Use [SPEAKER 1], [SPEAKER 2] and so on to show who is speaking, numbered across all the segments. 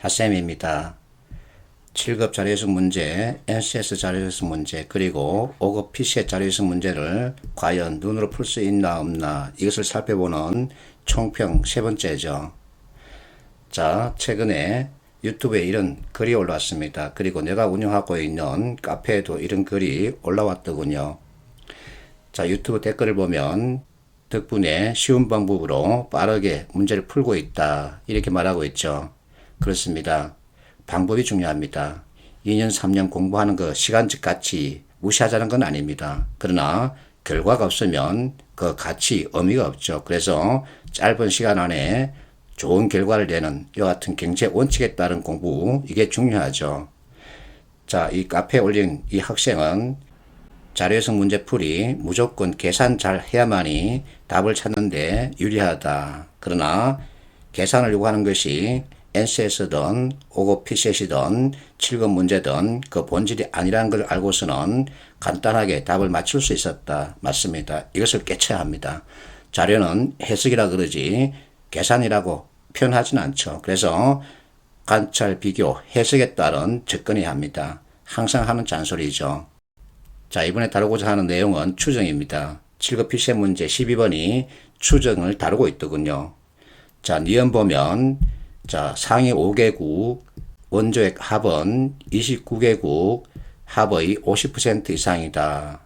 [SPEAKER 1] 핫쌤입니다. 7급 자료해석 문제, NCS 자료해석 문제, 그리고 5급 PC의 자료해석 문제를 과연 눈으로 풀 수 있나 없나 이것을 살펴보는 총평 세 번째죠. 자, 최근에 유튜브에 이런 글이 올라왔습니다. 그리고 내가 운영하고 있는 카페에도 이런 글이 올라왔더군요. 자, 유튜브 댓글을 보면 덕분에 쉬운 방법으로 빠르게 문제를 풀고 있다. 이렇게 말하고 있죠. 그렇습니다. 방법이 중요합니다. 2년, 3년 공부하는 그 시간적 가치 무시하자는 건 아닙니다. 그러나 결과가 없으면 그 가치, 의미가 없죠. 그래서 짧은 시간 안에 좋은 결과를 내는 이와 같은 경제 원칙에 따른 공부, 이게 중요하죠. 자, 이 카페에 올린 이 학생은 자료해석 문제풀이 무조건 계산 잘 해야만이 답을 찾는데 유리하다. 그러나 계산을 요구하는 것이 NCS든 5급 PCS든 7급 문제든 그 본질이 아니라는 걸 알고서는 간단하게 답을 맞출 수 있었다. 맞습니다. 이것을 깨쳐야 합니다. 자료는 해석이라 그러지 계산이라고 표현하지는 않죠. 그래서 관찰, 비교, 해석에 따른 접근해야 합니다. 항상 하는 잔소리죠. 자, 이번에 다루고자 하는 내용은 추정입니다. 7급 PCM 문제 12번이 추정을 다루고 있더군요. 자, 니은 보면 자, 상위 5개국 원조액 합은 29개국 합의 50% 이상이다.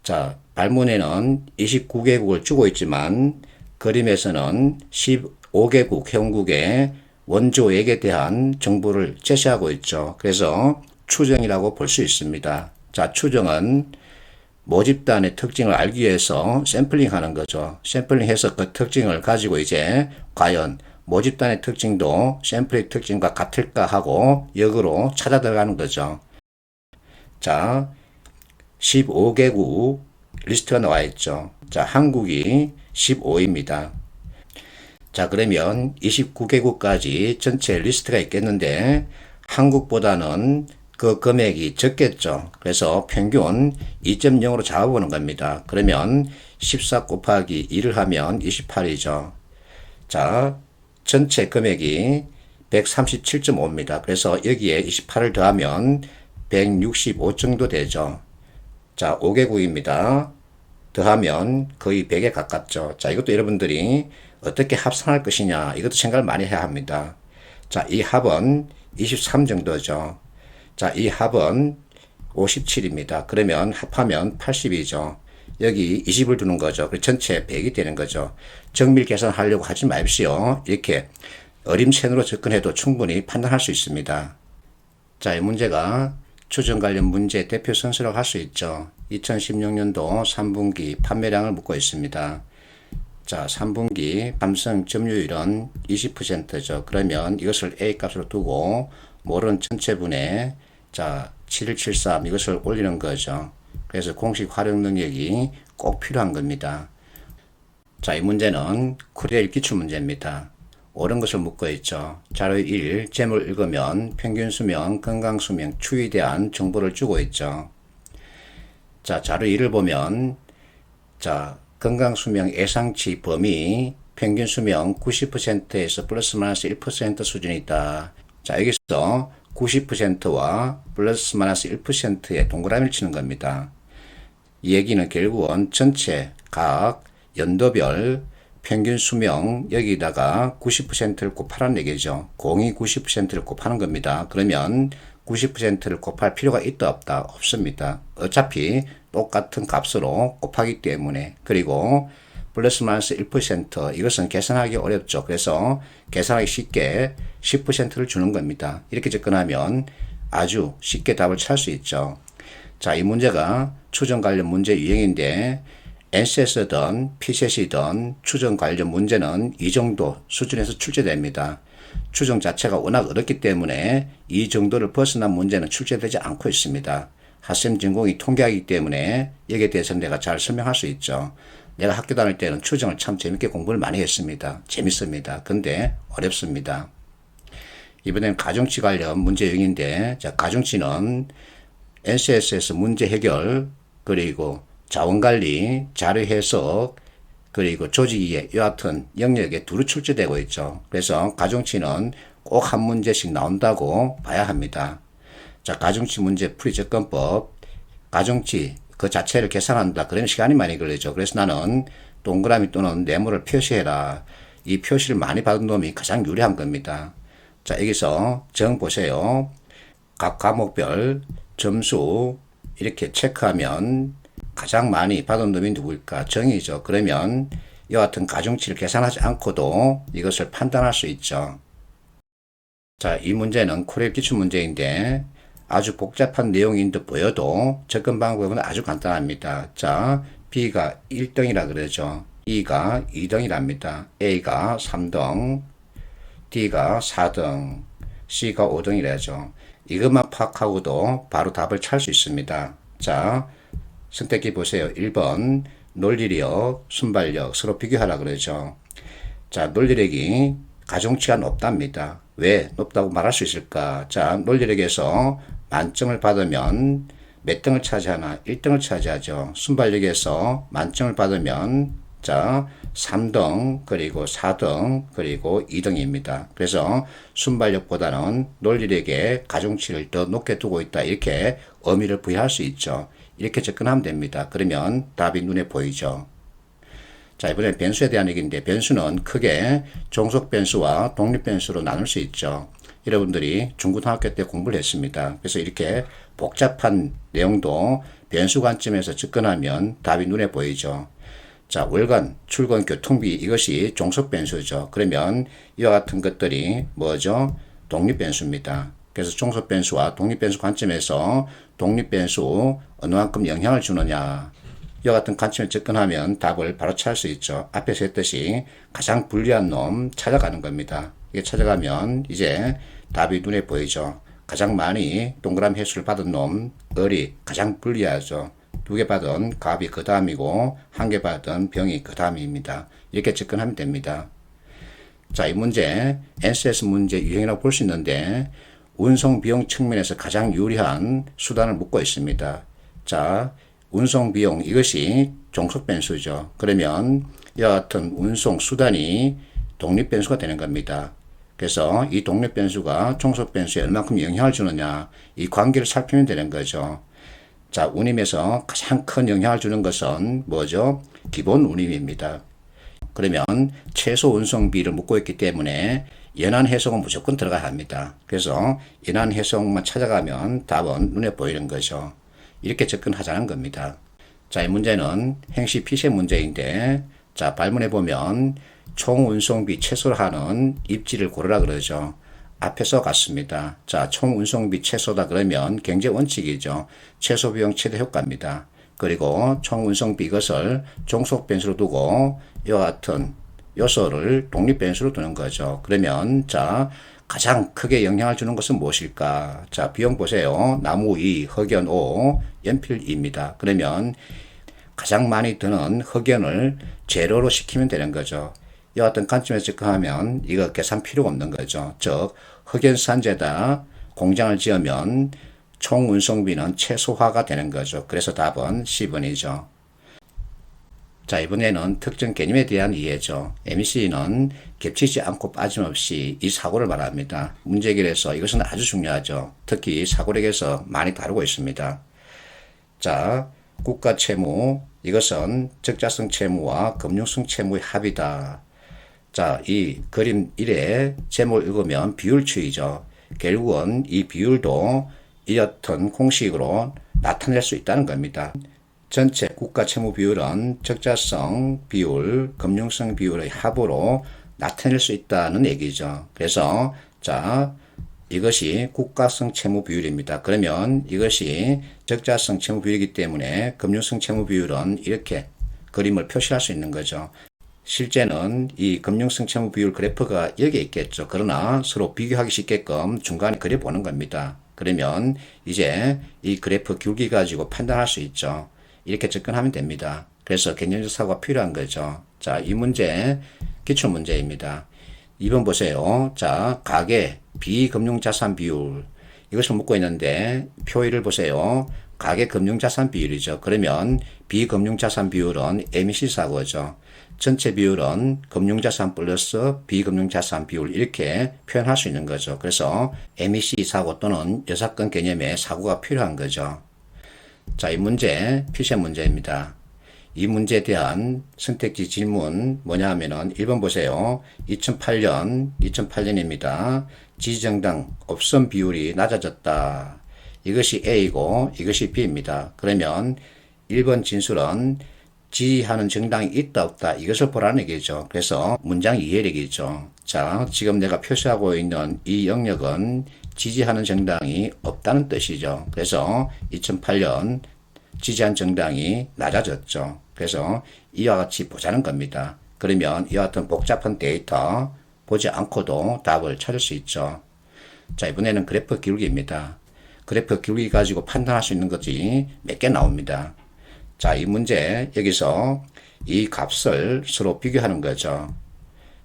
[SPEAKER 1] 자, 발문에는 29개국을 주고 있지만 그림에서는 15개국 회원국의 원조액에 대한 정보를 제시하고 있죠. 그래서 추정이라고 볼 수 있습니다. 자, 추정은 모집단의 특징을 알기 위해서 샘플링 하는 거죠. 샘플링해서 그 특징을 가지고 이제 과연 모집단의 특징도 샘플의 특징과 같을까 하고 역으로 찾아 들어가는 거죠. 자, 15개국 리스트가 나와 있죠. 자, 한국이 15입니다. 자, 그러면 29개국까지 전체 리스트가 있겠는데 한국보다는 그 금액이 적겠죠. 그래서 평균 2.0으로 잡아보는 겁니다. 그러면 14 곱하기 2를 하면 28이죠. 자, 전체 금액이 137.5입니다. 그래서 여기에 28을 더하면 165 정도 되죠. 자, 5개국입니다. 더하면 거의 100에 가깝죠. 자, 이것도 여러분들이 어떻게 합산할 것이냐, 이것도 생각을 많이 해야 합니다. 자, 이 합은 23 정도죠. 자, 이 합은 57입니다. 그러면 합하면 80이죠. 여기 20을 두는 거죠. 그래서 전체 100이 되는 거죠. 정밀 계산하려고 하지 마십시오. 이렇게 어림샌으로 접근해도 충분히 판단할 수 있습니다. 자, 이 문제가 추정 관련 문제 대표 선수라고 할 수 있죠. 2016년도 3분기 판매량을 묻고 있습니다. 자, 3분기 감성 점유율은 20%죠. 그러면 이것을 A 값으로 두고 모른 전체분에 자, 7173 이것을 올리는 거죠. 그래서 공식 활용 능력이 꼭 필요한 겁니다. 자, 이 문제는 쿠리엘 기출 문제입니다. 옳은 것을 묻고 있죠. 자료 1, 제목을 읽으면 평균 수명, 건강 수명, 추위에 대한 정보를 주고 있죠. 자, 자료 2를 보면 자, 건강 수명 예상치 범위 평균 수명 90%에서 플러스 마이너스 1% 수준이다. 자, 여기서 90%와 플러스 마이너스 1%의 동그라미를 치는 겁니다. 이 얘기는 결국은 전체 각 연도별 평균 수명 여기다가 90%를 곱하라는 얘기죠. 공이 90%를 곱하는 겁니다. 그러면 90%를 곱할 필요가 있다 없다? 없습니다. 어차피 똑같은 값으로 곱하기 때문에. 그리고 플러스 마이너스 1% 이것은 계산하기 어렵죠. 그래서 계산하기 쉽게 10%를 주는 겁니다. 이렇게 접근하면 아주 쉽게 답을 찾을 수 있죠. 자, 이 문제가 추정 관련 문제 유형인데 NCS든 PCS든 추정 관련 문제는 이 정도 수준에서 출제됩니다. 추정 자체가 워낙 어렵기 때문에 이 정도를 벗어난 문제는 출제되지 않고 있습니다. 핫쌤 전공이 통계학이기 때문에 여기에 대해서는 내가 잘 설명할 수 있죠. 내가 학교 다닐 때는 추정을 참 재밌게 공부를 많이 했습니다. 재밌습니다. 근데 어렵습니다. 이번엔 가중치 관련 문제 유형인데 자, 가중치는 NCS에서 문제 해결 그리고 자원관리, 자료 해석, 그리고 조직이해 여하튼 영역에 두루 출제되고 있죠. 그래서 가중치는 꼭 한 문제씩 나온다고 봐야 합니다. 자, 가중치 문제 풀이 접근법. 가중치 그 자체를 계산한다. 그러면 시간이 많이 걸리죠. 그래서 나는 동그라미 또는 네모를 표시해라. 이 표시를 많이 받은 놈이 가장 유리한 겁니다. 자, 여기서 정 보세요. 각 과목별 점수 이렇게 체크하면 가장 많이 받은 놈이 누구일까? 정이죠. 그러면 이와 같은 가중치를 계산하지 않고도 이것을 판단할 수 있죠. 자, 이 문제는 코레일 기출 문제인데 아주 복잡한 내용인 듯 보여도 접근 방법은 아주 간단합니다. 자, B가 1등이라 그러죠. E가 2등이랍니다. A가 3등, D가 4등, C가 5등이라죠. 이것만 파악하고도 바로 답을 찾을 수 있습니다. 자, 선택해 보세요. 1번 논리력, 순발력 서로 비교하라 그러죠. 자, 논리력이 가중치가 높답니다. 왜 높다고 말할 수 있을까? 자, 논리력에서 만점을 받으면 몇 등을 차지하나? 1등을 차지하죠. 순발력에서 만점을 받으면 자, 3등, 그리고 4등, 그리고 2등입니다. 그래서 순발력보다는 논리력에 가중치를 더 높게 두고 있다. 이렇게 의미를 부여할 수 있죠. 이렇게 접근하면 됩니다. 그러면 답이 눈에 보이죠. 자, 이번엔 변수에 대한 얘기인데 변수는 크게 종속 변수와 독립 변수로 나눌 수 있죠. 여러분들이 중고등학교 때 공부를 했습니다. 그래서 이렇게 복잡한 내용도 변수 관점에서 접근하면 답이 눈에 보이죠. 자, 월간, 출근, 교통비 이것이 종속 변수죠. 그러면 이와 같은 것들이 뭐죠? 독립 변수입니다. 그래서 종속 변수와 독립 변수 관점에서 독립 변수 어느 만큼 영향을 주느냐 이와 같은 관점에 접근하면 답을 바로 찾을 수 있죠. 앞에서 했듯이 가장 불리한 놈 찾아가는 겁니다. 이게 찾아가면 이제 답이 눈에 보이죠. 가장 많이 동그라미 횟수를 받은 놈, 을이 가장 불리하죠. 2개 받은 갑이 그 다음이고 1개 받은 병이 그 다음입니다. 이렇게 접근하면 됩니다. 자, 이 문제 NCS 문제 유형이라고 볼 수 있는데 운송 비용 측면에서 가장 유리한 수단을 묻고 있습니다. 자, 운송 비용 이것이 종속 변수죠. 그러면 이와 같은 운송 수단이 독립 변수가 되는 겁니다. 그래서 이 독립 변수가 종속 변수에 얼마큼 영향을 주느냐 이 관계를 살피면 되는 거죠. 자, 운임에서 가장 큰 영향을 주는 것은 뭐죠? 기본 운임입니다. 그러면 최소 운송비를 묻고 있기 때문에 연한 해석은 무조건 들어가야 합니다. 그래서 연한 해석만 찾아가면 답은 눈에 보이는 거죠. 이렇게 접근하자는 겁니다. 자, 이 문제는 행시 피세 문제인데 자, 발문해 보면 총 운송비 최소를 하는 입지를 고르라 그러죠. 앞에서 같습니다. 자, 총 운송비 최소다 그러면 경제 원칙이죠. 최소 비용 최대 효과입니다. 그리고 총 운송비 이것을 종속 변수로 두고 이와 같은 요소를 독립 변수로 두는 거죠. 그러면 자, 가장 크게 영향을 주는 것은 무엇일까? 자, 비용 보세요. 나무 2, 흑연 5, 연필 2입니다. 그러면 가장 많이 드는 흑연을 제로로 시키면 되는 거죠. 이와 같은 관점에서 접근하면 이거 계산 필요가 없는 거죠. 즉 흑연 산재다 공장을 지으면 총 운송비는 최소화가 되는 거죠. 그래서 답은 C번이죠. 자, 이번에는 특정 개념에 대한 이해죠. MC는 겹치지 않고 빠짐없이 이 사고를 말합니다. 문제 해결에서 이것은 아주 중요하죠. 특히 사고력에서 많이 다루고 있습니다. 자, 국가 채무 이것은 적자성 채무와 금융성 채무의 합이다. 자, 이 그림 1에 제목을 읽으면 비율추이죠. 결국은 이 비율도 이렇던 공식으로 나타낼 수 있다는 겁니다. 전체 국가 채무 비율은 적자성 비율, 금융성 비율의 합으로 나타낼 수 있다는 얘기죠. 그래서 자, 이것이 국가성 채무 비율입니다. 그러면 이것이 적자성 채무 비율이기 때문에 금융성 채무 비율은 이렇게 그림을 표시할 수 있는 거죠. 실제는 이 금융성 채무 비율 그래프가 여기에 있겠죠. 그러나 서로 비교하기 쉽게끔 중간에 그려보는 겁니다. 그러면 이제 이 그래프 기울기 가지고 판단할 수 있죠. 이렇게 접근하면 됩니다. 그래서 개념적 사고가 필요한 거죠. 자, 이 문제 기출 문제입니다. 2번 보세요. 자, 가계 비금융자산 비율 이것을 묻고 있는데 표 1을 보세요. 가계 금융자산 비율이죠. 그러면 비금융자산 비율은 MEC 사고죠. 전체 비율은 금융자산 플러스 비금융자산 비율 이렇게 표현할 수 있는 거죠. 그래서 MEC 사고 또는 여사건 개념의 사고가 필요한 거죠. 자, 이 문제 피셔 문제입니다. 이 문제에 대한 선택지 질문 뭐냐 하면은 1번 보세요. 2008년입니다. 지지정당 옵션 비율이 낮아졌다. 이것이 A이고 이것이 B입니다. 그러면 1번 진술은 지지하는 정당이 있다 없다 이것을 보라는 얘기죠. 그래서 문장 이해력이죠. 자, 지금 내가 표시하고 있는 이 영역은 지지하는 정당이 없다는 뜻이죠. 그래서 2008년 지지한 정당이 낮아졌죠. 그래서 이와 같이 보자는 겁니다. 그러면 이와 같은 복잡한 데이터 보지 않고도 답을 찾을 수 있죠. 자, 이번에는 그래프 기울기입니다. 그래프 기울기 가지고 판단할 수 있는 것이 몇 개 나옵니다. 자, 이 문제 여기서 이 값을 서로 비교하는 거죠.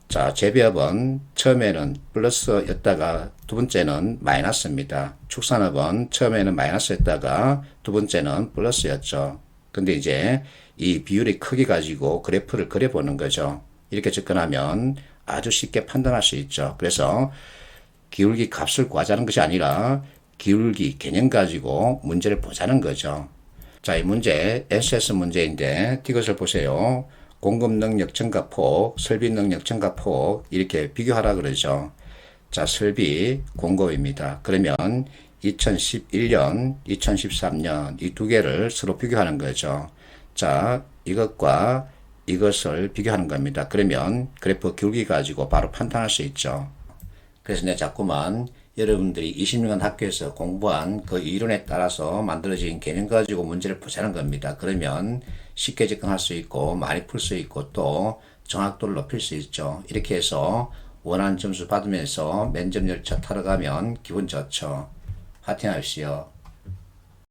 [SPEAKER 1] 자, 재배업은 처음에는 플러스였다가 두 번째는 마이너스입니다. 축산업은 처음에는 마이너스였다가 두 번째는 플러스였죠. 근데 이제 이 비율의 크기 가지고 그래프를 그려보는 거죠. 이렇게 접근하면 아주 쉽게 판단할 수 있죠. 그래서 기울기 값을 구하자는 것이 아니라 기울기 개념 가지고 문제를 보자는 거죠. 자, 이 문제 SS 문제인데 이것을 보세요. 공급 능력 증가폭, 설비 능력 증가폭 이렇게 비교하라 그러죠. 자, 설비 공급입니다. 그러면 2011년, 2013년 이 두 개를 서로 비교하는 거죠. 자, 이것과 이것을 비교하는 겁니다. 그러면 그래프 기울기 가지고 바로 판단할 수 있죠. 그래서 내가 자꾸만 여러분들이 20년간 학교에서 공부한 그 이론에 따라서 만들어진 개념 가지고 문제를 보자는 겁니다. 그러면 쉽게 접근할 수 있고 많이 풀 수 있고 또 정확도를 높일 수 있죠. 이렇게 해서 원하는 점수 받으면서 면접 열차 타러 가면 기분 좋죠. 파이팅 하십시오.